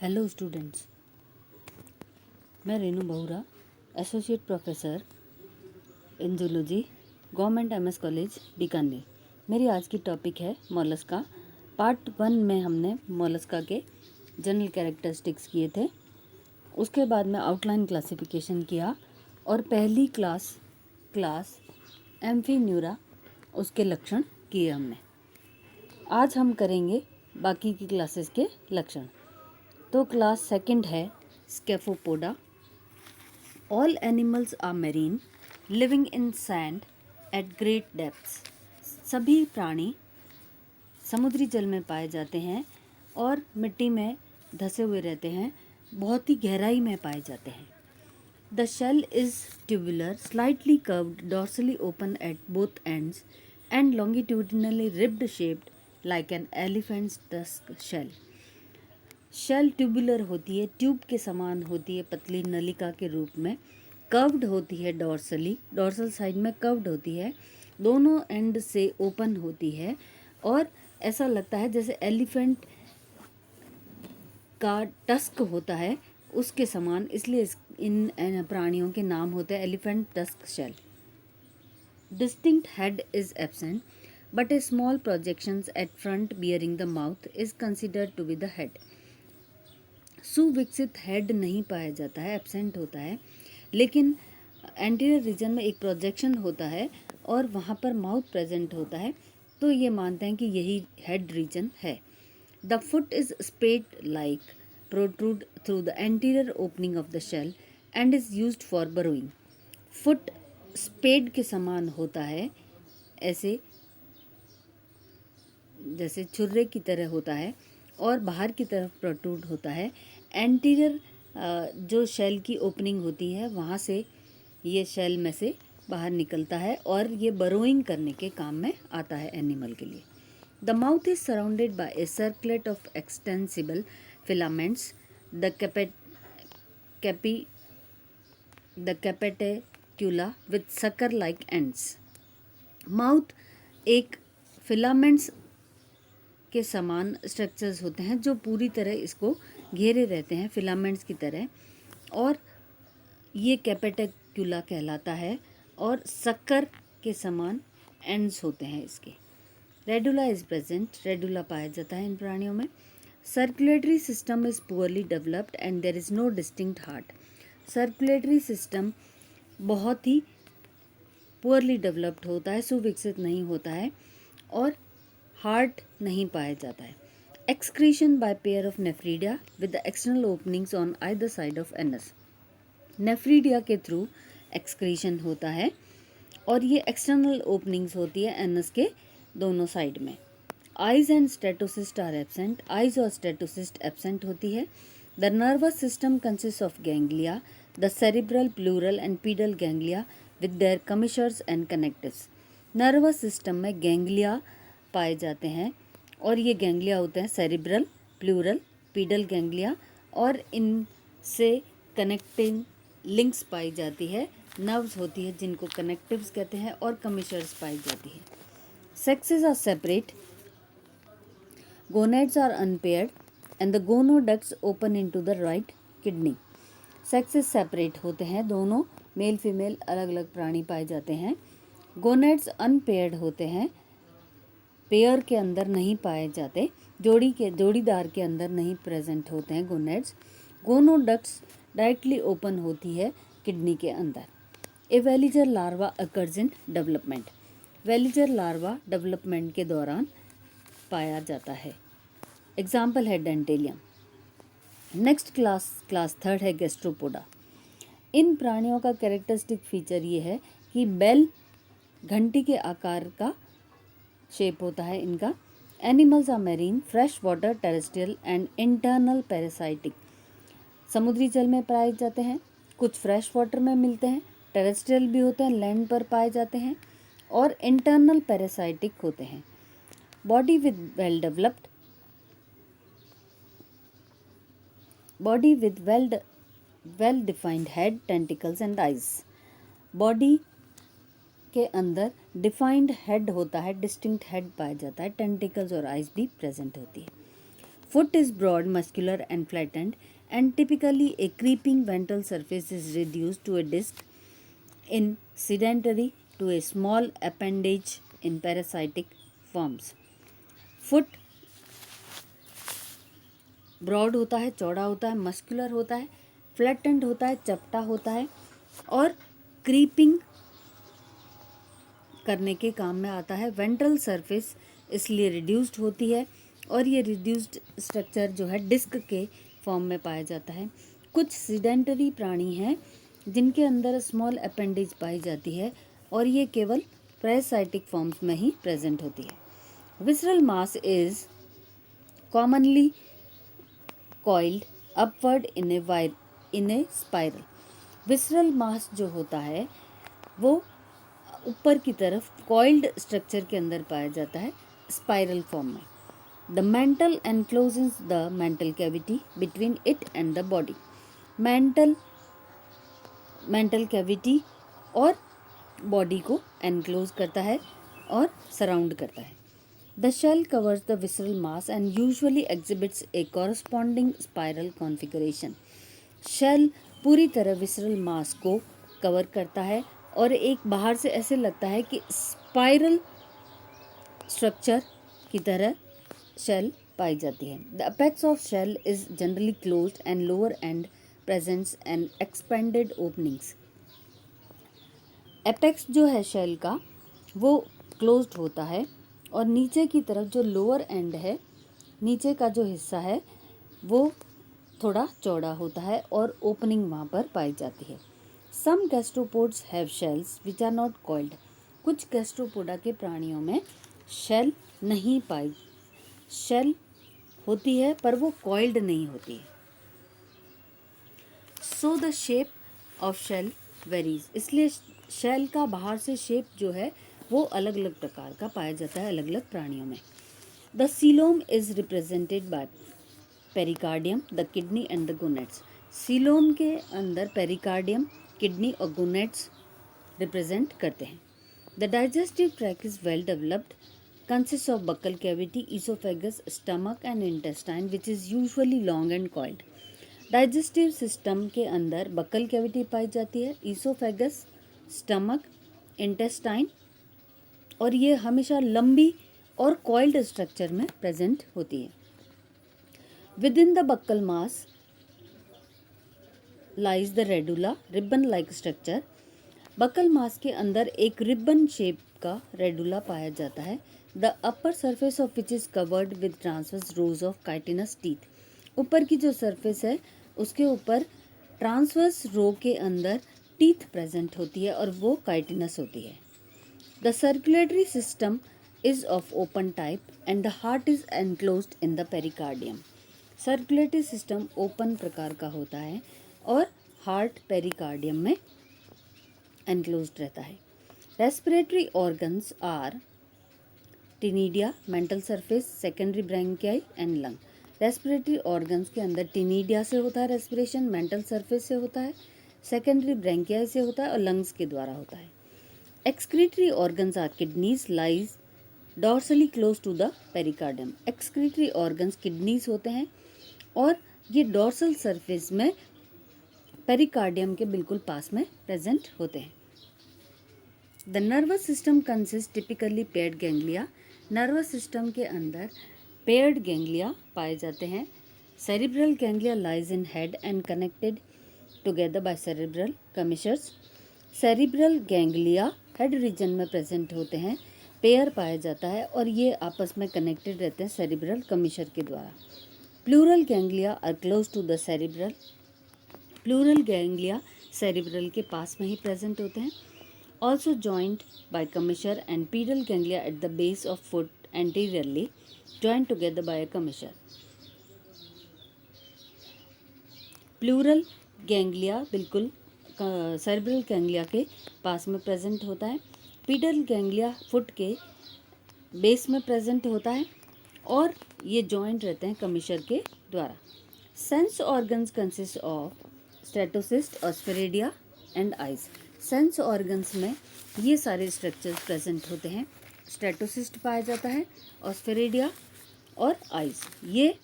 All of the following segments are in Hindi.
हेलो स्टूडेंट्स, मैं रेनू बहुरा, associate professor in zoology, government MS college Bikaner. मेरी आज की टॉपिक है मोलस्का। पार्ट 1 में हमने मोलस्का के जनरल कैरेक्टरिस्टिक्स किए थे। उसके बाद में आउटलाइन क्लासिफिकेशन किया और पहली क्लास एम्फीन्यूरा उसके लक्षण किए हमने। आज हम करेंगे बाकी की क्लासेस के लक्षण। तो क्लास सेकंड है scaphopoda. All animals are marine living in sand at great depths. सभी प्राणी समुद्री जल में पाए जाते हैं और मिट्टी में धसे हुए रहते हैं, बहुत ही गहराई में पाए जाते हैं। The shell is tubular, slightly curved, dorsally open at both ends and longitudinally ribbed shaped like an elephant's tusk shell। Shell tubular होती है, ट्यूब के समान होती है, पतली नलिका के रूप में। कर्व्ड होती है डॉर्सल साइड में कर्व्ड होती है, दोनों एंड से ओपन होती है और ऐसा लगता है जैसे एलिफेंट का टस्क होता है उसके समान, इसलिए इन प्राणियों के नाम होते हैं elephant tusk shell. Distinct head is absent but a small projections at front bearing the mouth is considered to be the head. सुविकसित हेड नहीं पाया जाता है, एब्सेंट होता है, लेकिन एंटीरियर रीजन में एक प्रोजेक्शन होता है और वहाँ पर माउथ प्रेजेंट होता है, तो ये मानते हैं कि यही हेड रीजन है। The foot is spade like, protrude through the anterior opening of the shell and is used for burrowing. Foot spade के समान होता है, ऐसे जैसे छुर्रे की तरह होता है और बाहर की तरफ प्रोट्रूड होता है। एंटीरियर जो शेल की ओपनिंग होती है वहाँ से ये शेल में से बाहर निकलता है और ये बरोइंग करने के काम में आता है एनिमल के लिए। The mouth is surrounded by a circlet of extensible filaments, the captacula with sucker like ends. Mouth एक फिलामेंट्स के समान स्ट्रक्चर्स होते हैं जो पूरी तरह इसको घेरे रहते हैं फिलामेंट्स की तरह, और ये कैपेटेक्यूला कहलाता है और शक्कर के समान एंड्स होते हैं इसके। रेडुला इज प्रेजेंट, रेडुला पाया जाता है इन प्राणियों में। Circulatory system is poorly developed and there is no distinct heart. Circulatory system बहुत ही पुअरली डेवलप्ड होता है, सुविकसित नहीं होता है और हार्ट नहीं पाया जाता है। Excretion by pair of nephridia with the external openings on either side of anus. Nephridia के थ्रू एक्सक्रीशन होता है और ये एक्सटर्नल ओपनिंग्स होती है एनस के दोनों साइड में। Eyes and statocyst are absent, eyes और स्टेटोसिस्ट एब्सेंट होती है। The nervous system consist of ganglia, the cerebral, pleural and pedal ganglia with their commissures and connectives. Nervous system में गैंग्लिया पाए जाते हैं और ये गैंग्लिया होते हैं सेरिब्रल, प्लूरल, पीडल गैंग्लिया, और इनसे कनेक्टिंग लिंक्स पाई जाती है, नर्व्स होती है जिनको कनेक्टिव्स कहते हैं, और कमिशर्स पाई जाती है। Sexes are separate, gonads are unpaired and the gonoducts open into the right kidney. Sexes separate होते हैं, दोनों मेल फीमेल अलग अलग प्राणी पाए जाते हैं। गोनेड्स अनपेयर्ड होते हैं, पेयर के अंदर नहीं पाए जाते, जोड़ीदार के अंदर नहीं प्रेजेंट होते हैं गोनेड्स। गोनोडक्ट्स डायरेक्टली ओपन होती है किडनी के अंदर। A veliger larva occurs in development, veliger larva development के दौरान पाया जाता है। एग्जाम्पल है डेंटेलियम। नेक्स्ट क्लास थर्ड है गैस्ट्रोपोडा। इन प्राणियों का कैरेक्टरिस्टिक फीचर ये है कि बेल घंटी के आकार का शेप होता है इनका। Animals are marine, fresh water, terrestrial and internal parasitic. समुद्री जल में पाए जाते हैं, कुछ फ्रेश वाटर में मिलते हैं, टेरेस्ट्रियल भी होते हैं, लैंड पर पाए जाते हैं, और इंटरनल पैरासाइटिक होते हैं। Body with well defined head, tentacles and eyes. Body के अंदर डिफाइंड हेड होता है, डिस्टिंक्ट हेड पाया जाता है, टेंटिकल्स और आइज भी प्रेजेंट होती है। Foot is broad, muscular and flattened, and typically a creeping ventral surface is reduced to a disc in sedentary to a small appendage in parasitic forms. Foot broad होता है, चौड़ा होता है, मस्कुलर होता है, फ्लैटेंड होता है, चपटा होता है और क्रीपिंग करने के काम में आता है। वेंट्रल सरफेस इसलिए रिड्यूस्ड होती है और ये रिड्यूस्ड स्ट्रक्चर जो है डिस्क के फॉर्म में पाया जाता है। कुछ सीडेंटरी प्राणी हैं जिनके अंदर स्मॉल अपेंडेज पाई जाती है और ये केवल पैरासाइटिक फॉर्म्स में ही प्रेजेंट होती है। Visceral mass is commonly coiled upward in a spiral. Visceral mass जो होता है वो ऊपर की तरफ कॉइल्ड स्ट्रक्चर के अंदर पाया जाता है स्पाइरल फॉर्म में। The mantle encloses the mantle cavity between it and the body. Mantle cavity और बॉडी को एनक्लोज करता है और सराउंड करता है। The shell covers the visceral mass and usually exhibits a corresponding spiral configuration. Shell पूरी तरह विसरल मास को कवर करता है और एक बाहर से ऐसे लगता है कि स्पाइरल स्ट्रक्चर की तरह शेल पाई जाती है। The apex of shell is generally closed and lower end presents and expanded openings. Apex जो है शेल का वो क्लोज्ड होता है और नीचे की तरफ जो लोअर एंड है, नीचे का जो हिस्सा है वो थोड़ा चौड़ा होता है और ओपनिंग वहाँ पर पाई जाती है। Some gastropods have shells which are not coiled. कुछ गैस्ट्रोपोडा के प्राणियों में शेल नहीं पाई, शेल होती है पर वो कॉइल्ड नहीं होती है। So the shape of shell varies. इसलिए शेल का बाहर से शेप जो है वो अलग अलग प्रकार का पाया जाता है अलग अलग प्राणियों में। The coelom is represented by pericardium, the kidney and the gonads. Coelom के अंदर पेरिकार्डियम, किडनी और गोनेट्स रिप्रेजेंट करते हैं। The digestive track is well developed, consist of buccal cavity, oesophagus, stomach and intestine which is usually long and coiled. Digestive system के अंदर बक्कल कैविटी पाई जाती है, ईसोफेगस, स्टमक, इंटेस्टाइन और ये हमेशा लंबी और कॉइल्ड स्ट्रक्चर में प्रेजेंट होती है। Within the buccal mass lies the radula, ribbon like structure. Buccal mass के अंदर एक रिबन शेप का रेडुला पाया जाता है। The upper surface of which is covered with transverse rose of chitinous teeth. ऊपर की जो सरफेस है उसके ऊपर ट्रांसवर्स रो के अंदर टीथ प्रेजेंट होती है और वो काइटिनस होती है। The circulatory system is of open type and the heart is enclosed in the pericardium. Circulatory system open प्रकार का होता है और हार्ट पेरिकार्डियम में एनक्लोज्ड रहता है। Respiratory organs are ctenidia, mantle surface, secondary branchiae and lung. Respiratory organs के अंदर टिनिडिया से होता है रेस्पिरेशन, मेंटल सरफेस से होता है, सेकेंडरी ब्रैंकियाई से होता है और लंग्स के द्वारा होता है। Excretory organs are kidneys lies dorsally close to the pericardium. Excretory organs kidneys होते हैं और ये डॉर्सल सरफेस में पेरिकार्डियम के बिल्कुल पास में प्रेजेंट होते हैं। The nervous system consist typically paired ganglia. Nervous system के अंदर पेयर्ड गैंग्लिया पाए जाते हैं। Cerebral ganglia lies in head and connected together by cerebral commissures. Cerebral ganglia head region में प्रेजेंट होते हैं, पेयर पाया जाता है और ये आपस में कनेक्टेड रहते हैं सेरिब्रल कमिशर के द्वारा। Pleural ganglia are close to the cerebral. Pleural ganglia cerebral के पास में ही प्रेजेंट होते हैं। Also joint by commissure and pedal ganglia at the base of foot anteriorly joined together by a commissure. Pleural ganglia बिल्कुल सेरिब्रल गैंग्लिया के पास में प्रेजेंट होता है। पीडल गैंग्लिया फुट के बेस में प्रेजेंट होता है और ये जॉइंट रहते हैं कमिशर के द्वारा। Sense organs consist of statocyst, osphradia and eyes. Sense organs में ये सारे स्ट्रक्चर्स प्रेजेंट होते हैं। स्ट्रेटोसिस्ट पाया जाता है, ऑस्फेरेडिया और आइज। ये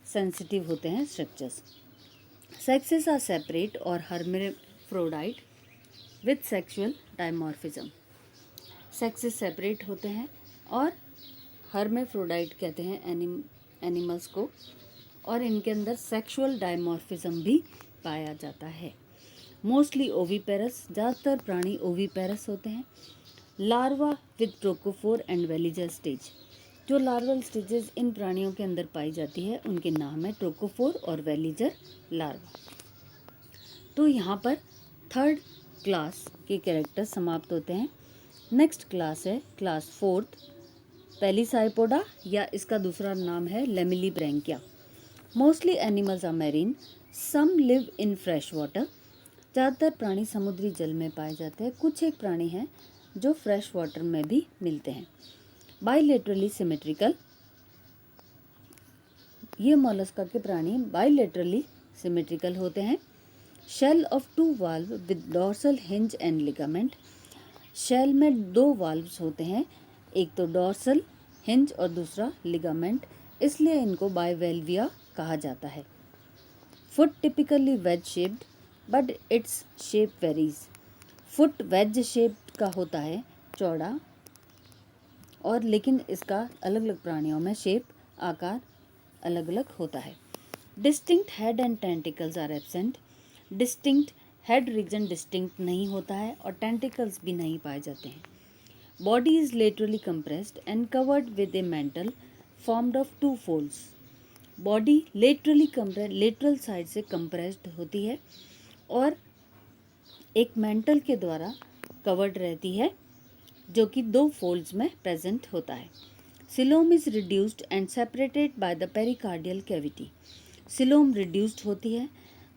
सेंसिटिव होते हैं स्ट्रक्चर्स। सेक्सेस आर सेपरेट और hermaphrodite with sexual dimorphism. Sexes separate होते हैं और हर्मेफ्रोडाइट कहते हैं एनिमल्स को, और इनके अंदर सेक्सुअल डायमॉर्फिज्म भी पाया जाता है। मोस्टली ओवीपेरस, ज़्यादातर प्राणी ओवीपेरस होते हैं। Larva with trochophore and veliger stage. जो लार्वल स्टेजेस इन प्राणियों के अंदर पाई जाती है उनके नाम है ट्रोकोफोर और वेलिजर लार्वा। तो यहाँ पर थर्ड क्लास के कैरेक्टर समाप्त होते हैं। नेक्स्ट क्लास है क्लास फोर्थ, पेलिसाइपोडा, या इसका दूसरा नाम है lamellibranchia. Mostly animals are marine, some live in fresh water. ज़्यादातर प्राणी समुद्री जल में पाए जाते हैं, कुछ एक प्राणी हैं जो फ्रेश वाटर में भी मिलते हैं। बाइलेटरली सिमेट्रिकल, ये मोलस्का के प्राणी बाइलेटरली सिमेट्रिकल होते हैं। Shell of 2 valve with dorsal hinge and ligament. Shell में 2 वाल्व्स होते हैं, एक तो डॉर्सल हिंज और दूसरा लिगामेंट, इसलिए इनको बाइवेल्विया कहा जाता है। Foot typically wedge shaped but its shape varies. Foot veg shape का होता है, चौड़ा, और लेकिन इसका अलग अलग प्राणियों में शेप, आकार अलग अलग होता है। Distinct head and tentacles are absent. Distinct head region distinct नहीं होता है और टेंटिकल्स भी नहीं पाए जाते हैं। Body is laterally compressed and covered with a mantle formed of 2 folds. Body lateral side से कंप्रेस्ड होती है और एक मेंटल के द्वारा कवर्ड रहती है, जो कि 2 फोल्ड्स में प्रेजेंट होता है। Coelom is reduced and separated by the pericardial cavity. Coelom reduced होती है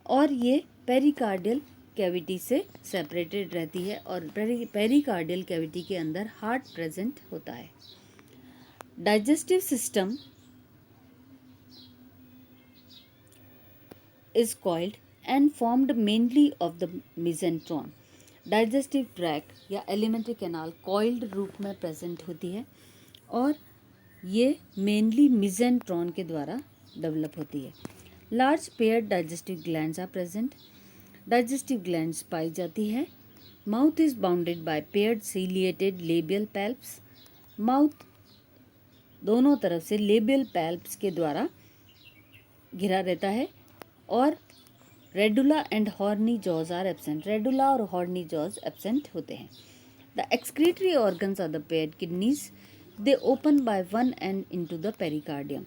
और ये पेरिकार्डियल कैविटी से सेपरेटेड रहती है, और पेरिकार्डियल कैविटी के अंदर हार्ट प्रेजेंट होता है। Digestive system is coiled and formed mainly of the mesenteron. Digestive tract या एलिमेंट्री कैनाल कॉइल्ड रूप में प्रेजेंट होती है और ये मेनली मिजेंट्रॉन के द्वारा डेवलप होती है। Large paired digestive glands are present. Digestive glands पाई जाती है। Mouth is bounded by paired ciliated labial palps. Mouth दोनों तरफ से लेबियल पैल्प्स के द्वारा घिरा रहता है, और radula and horny jaws are absent. Radula और हॉर्नी जॉज एब्सेंट होते हैं। The excretory organs are the paired kidneys, they open by one end into the pericardium.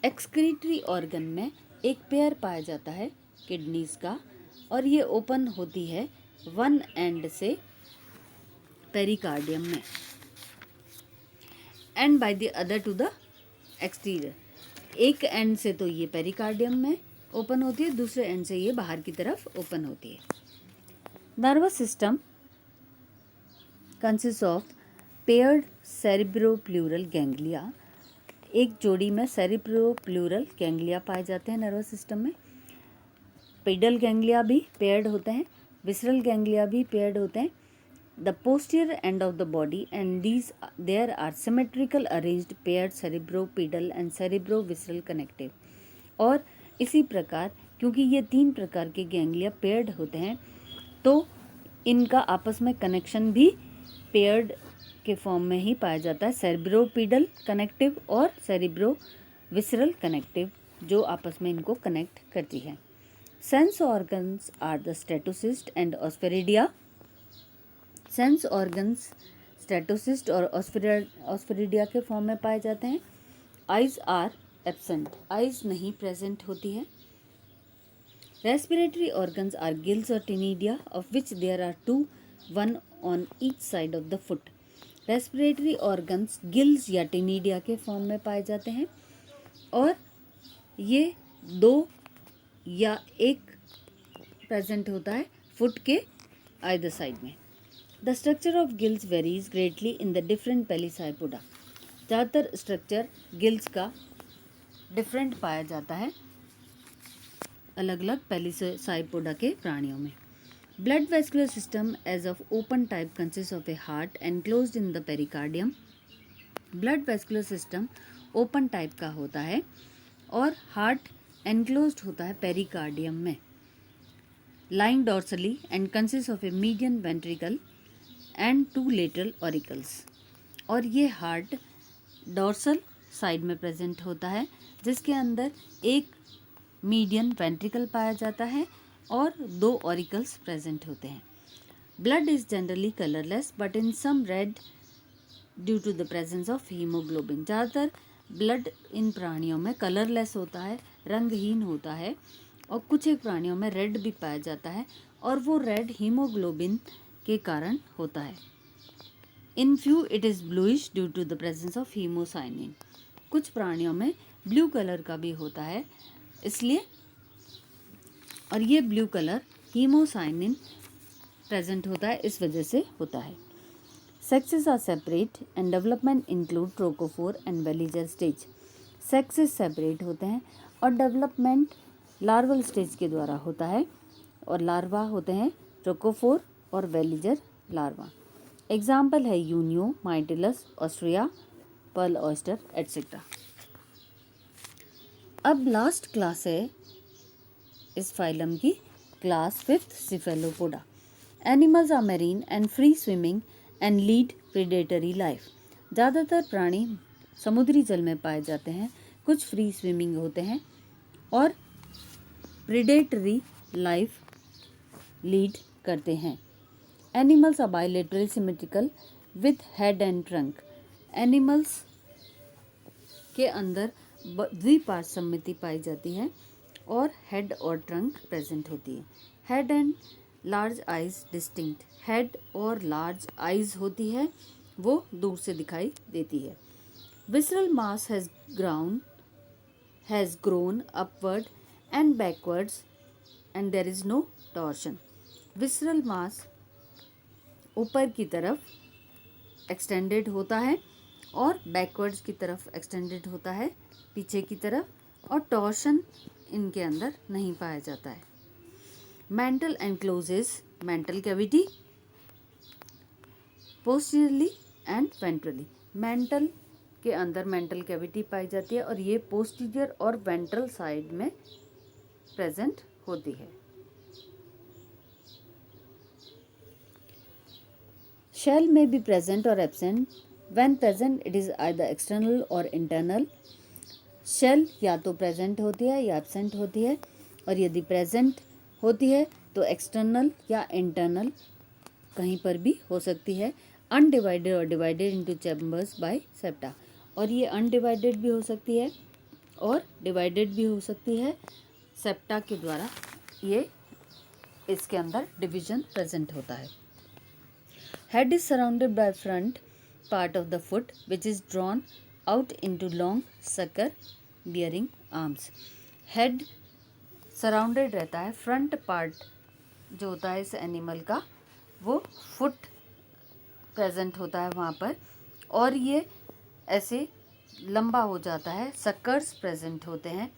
Excretory organ में एक पेयर पाया जाता है किडनीज का, और ये ओपन होती है वन एंड से पेरिकार्डियम में, and by the other to the exterior. एक एंड से तो ये पेरिकार्डियम में ओपन होती है, दूसरे एंड से ये बाहर की तरफ ओपन होती है। Nervous system consist of paired cerebropleural ganglia. एक जोड़ी में सेरिब्रोप्लूरल गैंग्लिया पाए जाते हैं नर्वस सिस्टम में। पेडल गैंग्लिया भी पेयर्ड होते हैं, विसरल गैंग्लिया भी पेयर्ड होते हैं। The posterior end of the body and there are symmetrical arranged paired cerebropedal and cerebrovisceral connective. और इसी प्रकार क्योंकि ये 3 प्रकार के गैंग्लिया पेयर्ड होते हैं, तो इनका आपस में कनेक्शन भी पेयर्ड के फॉर्म में ही पाया जाता है। सेरिब्रोपेडल कनेक्टिव और सेरिब्रोविसरल कनेक्टिव, जो आपस में इनको कनेक्ट करती है। Sense organs are the statocyst and osphradia. Sense organs statocyst और ऑस्फेरिडिया के फॉर्म में पाए जाते हैं। आइज आर एब्सेंट, आइज नहीं प्रेजेंट होती है। रेस्पिरेटरी ऑर्गन्स आर गिल्स और ctenidia, of which there are 2, 1 on each side of the foot. Respiratory organs gills या टिनिडिया के फॉर्म में पाए जाते हैं, और ये 2 या 1 प्रेजेंट होता है फुट के आइदर साइड में। The structure of gills varies greatly in the different pelecypoda. ज़्यादातर स्ट्रक्चर गिल्स का डिफरेंट पाया जाता है अलग अलग पेलिसाइपोडा के प्राणियों में। Blood vascular system as of open type consist of a heart enclosed in the pericardium. Blood vascular system open type का होता है और हार्ट एनक्लोज्ड होता है पेरिकार्डियम में, lying dorsally and consist of A median ventricle and 2 lateral auricles. और ये हार्ट डॉर्सल साइड में प्रेजेंट होता है, जिसके अंदर एक मीडियन वेंट्रिकल पाया जाता है और 2 ऑरिकल्स प्रेजेंट होते हैं। Blood is generally colourless but in some red due to the presence of haemoglobin. ज़्यादातर ब्लड इन प्राणियों में कलरलेस होता है, रंगहीन होता है, और कुछ एक प्राणियों में रेड भी पाया जाता है, और वो रेड हीमोग्लोबिन के कारण होता है। In few it is bluish due to the presence of haemocyanin. कुछ प्राणियों में ब्लू कलर का भी होता है, इसलिए, और ये ब्लू कलर हीमोसाइनिन प्रेजेंट होता है, इस वजह से होता है। Sexes are separate and development include trochophore and veliger stage. Sexes separate होते हैं और डेवलपमेंट लार्वल स्टेज के द्वारा होता है, और लार्वा होते हैं ट्रोकोफोर और वेलिजर लार्वा। एग्जाम्पल है Unio, Mytilus, Ostrea, pearl oyster etcetera. अब लास्ट क्लास है इस फाइलम की, class 5th cephalopoda. Animals are marine and free swimming and lead predatory life. ज़्यादातर प्राणी समुद्री जल में पाए जाते हैं, कुछ फ्री स्विमिंग होते हैं और प्रीडेटरी लाइफ लीड करते हैं। Animals are bilateral symmetrical with head and trunk. Animals के अंदर द्विपार्श्व सममिति पाई जाती है और हेड और ट्रंक प्रेजेंट होती है। Head and large eyes distinct. Head और लार्ज आइज होती है, वो दूर से दिखाई देती है। Visceral mass has grown upward and backwards and there is no torsion. Visceral mass ऊपर की तरफ एक्सटेंडेड होता है और बैकवर्ड्स की तरफ एक्सटेंडेड होता है, पीछे की तरफ, और टॉर्शन इनके अंदर नहीं पाया जाता है। Mental encloses mantle cavity posteriorly and ventrally. Mental के अंदर मेंटल कैविटी पाई जाती है और ये पोस्टीरियर और वेंट्रल साइड में प्रेजेंट होती है। शेल में बी प्रेजेंट और absent. When present it is either external और इंटरनल। शेल या तो प्रेजेंट होती है या एब्सेंट होती है, और यदि प्रेजेंट होती है तो एक्सटर्नल या इंटरनल कहीं पर भी हो सकती है। अनडिवाइडेड और divided into chambers by septa. और ये अनडिवाइडेड भी हो सकती है और डिवाइडेड भी हो सकती है, सेप्टा के द्वारा ये इसके अंदर डिवीजन प्रेजेंट होता है। Head is surrounded bye front part of the foot which is drawn out into long sucker bearing arms. Head surrounded रहता है, फ्रंट पार्ट जो होता है इस एनिमल का वो फुट प्रेजेंट होता है वहाँ पर, और ये ऐसे लंबा हो जाता है। सकर्स प्रेजेंट होते हैं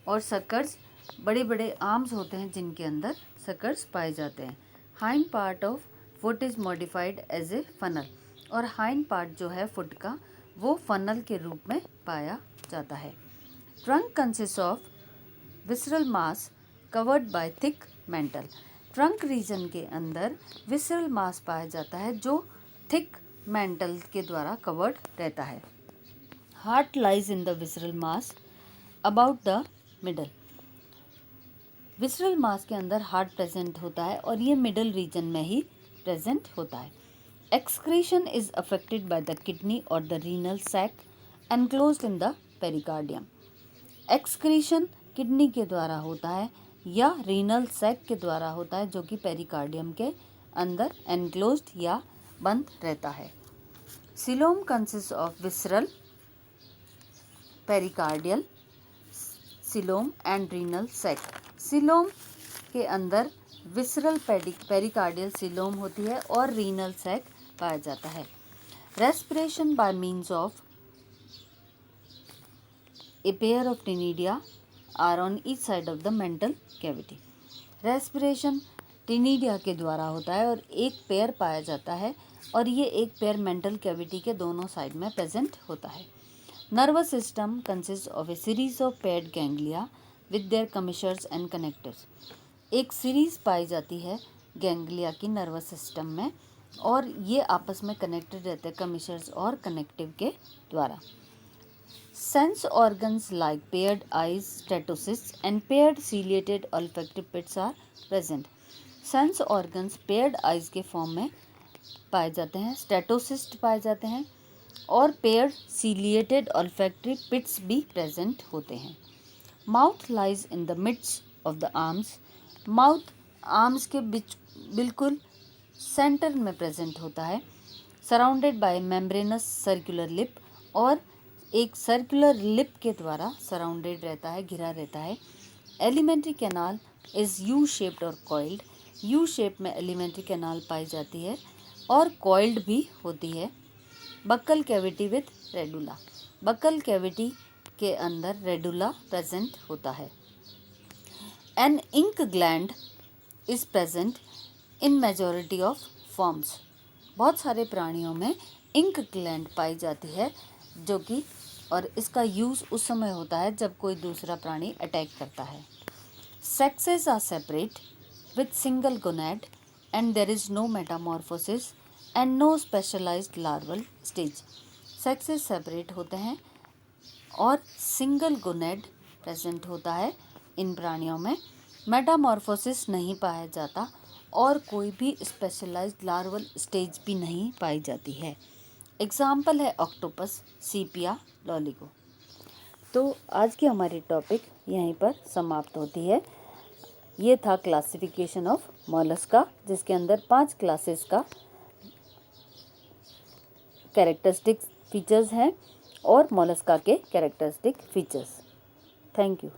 और सकर्स बड़े बड़े आर्म्स होते हैं जिनके अंदर सकर्स पाए जाते हैं। Hind part of foot is modified as a funnel. और हाइंड पार्ट जो है फुट का वो फनल के रूप में पाया जाता है। Trunk consist of visceral mass covered by thick mental. Trunk reason के अंदर विसरल मास पाया जाता है जो थिक मेंटल के द्वारा कवर्ड रहता है। Heart lies in the visceral mass about the middle. Visceral mass के अंदर हार्ट प्रेजेंट होता है और ये मिडल रीजन में ही प्रेजेंट होता है। Excretion is affected by the kidney और the renal sac enclosed in the pericardium. Excretion kidney के द्वारा होता है या रीनल सैक के द्वारा होता है, जो कि पेरिकार्डियम के अंदर एनक्लोज्ड या बंद रहता है। Coelom consist of visceral, pericardial, coelom and renal sac. Coelom के अंदर विसरल पेरिकार्डियल सिलोम होती है और रीनल सैक पाया जाता है। Respiration by means of a pair of ctenidia are on each side of the mantle cavity. Respiration ctenidia के द्वारा होता है और एक पेयर पाया जाता है, और ये एक पेयर मेंटल कैविटी के दोनों साइड में प्रेजेंट होता है। Nervous system consist of A series of paired ganglia with their commissures and connectors. एक सीरीज पाई जाती है गैंग्लिया की नर्वस सिस्टम में और ये आपस में कनेक्टेड रहते हैं कमिशर्स और कनेक्टिव के द्वारा. Sense organs like paired eyes, statocysts and paired ciliated olfactory pits are present. Sense organs paired eyes के फॉर्म में पाए जाते हैं, स्टेटोसिस्ट पाए जाते हैं और पेयर्ड सीलिएटेड ऑल्फैक्टरी पिट्स भी प्रेजेंट होते हैं. Mouth lies in the midst of the arms. Mouth arms के बीच बिल्कुल सेंटर में प्रेजेंट होता है. Surrounded by membranous circular lip, और एक सर्कुलर लिप के द्वारा सराउंडेड रहता है, घिरा रहता है. Alimentary canal is U shaped और कॉइल्ड. यू शेप में एलिमेंट्री कैनाल पाई जाती है और कॉइल्ड भी होती है. Buccal cavity with radula. Buccal cavity के अंदर रेडुला प्रेजेंट होता है. An ink gland is present in majority of forms. बहुत सारे प्राणियों में इंक ग्लैंड पाई जाती है जो कि, और इसका यूज़ उस समय होता है जब कोई दूसरा प्राणी अटैक करता है. Sexes are separate with single gonad and there is no metamorphosis and no specialised larval stage. Sexes separate होते हैं और सिंगल गोनैड प्रेजेंट होता है इन प्राणियों में. मेटामॉर्फोसिस नहीं पाया जाता और कोई भी स्पेशलाइज्ड लार्वल स्टेज भी नहीं पाई जाती है. एग्जाम्पल है ऑक्टोपस, सीपिया, लॉलिगो. तो आज की हमारी टॉपिक यहीं पर समाप्त होती है. ये था क्लासिफिकेशन ऑफ मोलस्का, जिसके अंदर 5 क्लासेस का कैरेक्टरिस्टिक फीचर्स हैं और मोलस्का के कैरेक्टरिस्टिक फीचर्स. Thank you.